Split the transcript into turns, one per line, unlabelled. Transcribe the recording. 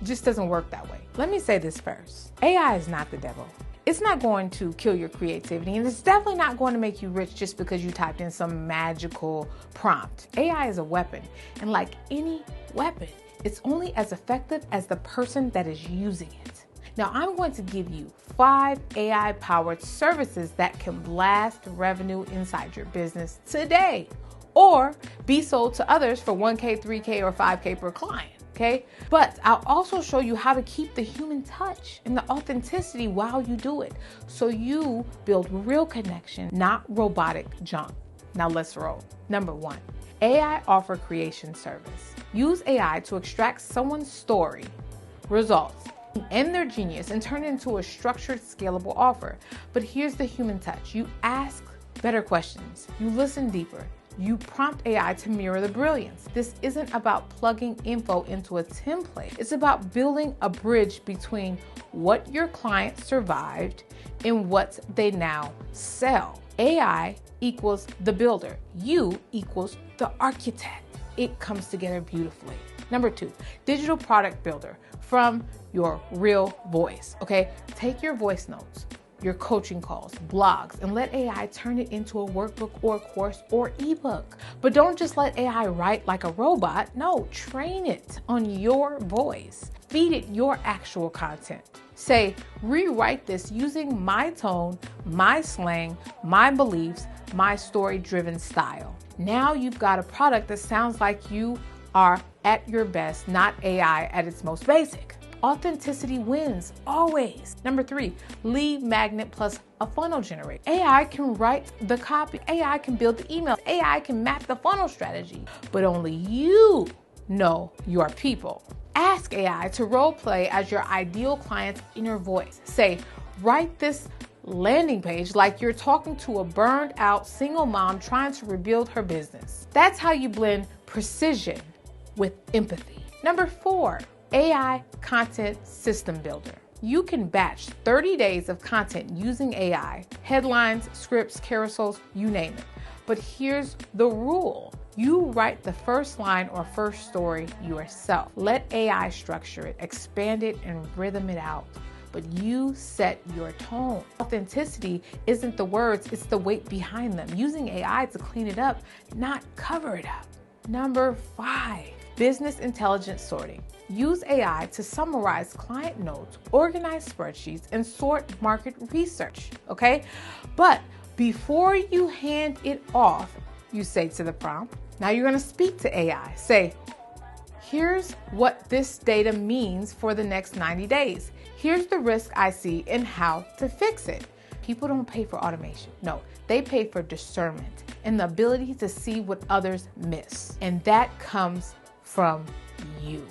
just doesn't work that way. Let me say this first. AI is not the devil. It's not going to kill your creativity, and it's definitely not going to make you rich just because you typed in some magical prompt. AI is a weapon, and like any weapon, it's only as effective as the person that is using it. Now, I'm going to give you 5 AI-powered services that can blast revenue inside your business today, or be sold to others for 1K, 3K, or 5K per client. Okay? But I'll also show you how to keep the human touch and the authenticity while you do it, so you build real connection, not robotic junk. Now let's roll. Number 1, AI offer creation service. Use AI to extract someone's story, results, and their genius and turn it into a structured, scalable offer. But here's the human touch. You ask better questions. You listen deeper. You prompt AI to mirror the brilliance. This isn't about plugging info into a template. It's about building a bridge between what your client survived and what they now sell. AI equals the builder. You equals the architect. It comes together beautifully. Number 2, digital product builder from your real voice. Okay, take your voice notes, your coaching calls, blogs, and let AI turn it into a workbook or a course or ebook. But don't just let AI write like a robot. No, train it on your voice. Feed it your actual content. Say, rewrite this using my tone, my slang, my beliefs, my story-driven style. Now you've got a product that sounds like you are at your best, not AI at its most basic. Authenticity wins, always. Number 3, lead magnet plus a funnel generator. AI can write the copy. AI can build the email. AI can map the funnel strategy, but only you know your people. Ask AI to role play as your ideal client's inner voice. Say, write this landing page like you're talking to a burned out single mom trying to rebuild her business. That's how you blend precision with empathy. Number 4, AI content system builder. You can batch 30 days of content using AI, headlines, scripts, carousels, you name it. But here's the rule. You write the first line or first story yourself. Let AI structure it, expand it, and rhythm it out. But you set your tone. Authenticity isn't the words, it's the weight behind them. Using AI to clean it up, not cover it up. Number 5, business intelligence sorting. Use AI to summarize client notes, organize spreadsheets, and sort market research, okay? But before you hand it off, you say to the prompt, now you're gonna speak to AI. Say, here's what this data means for the next 90 days. Here's the risk I see and how to fix it. People don't pay for automation. No, they pay for discernment and the ability to see what others miss. And that comes from you.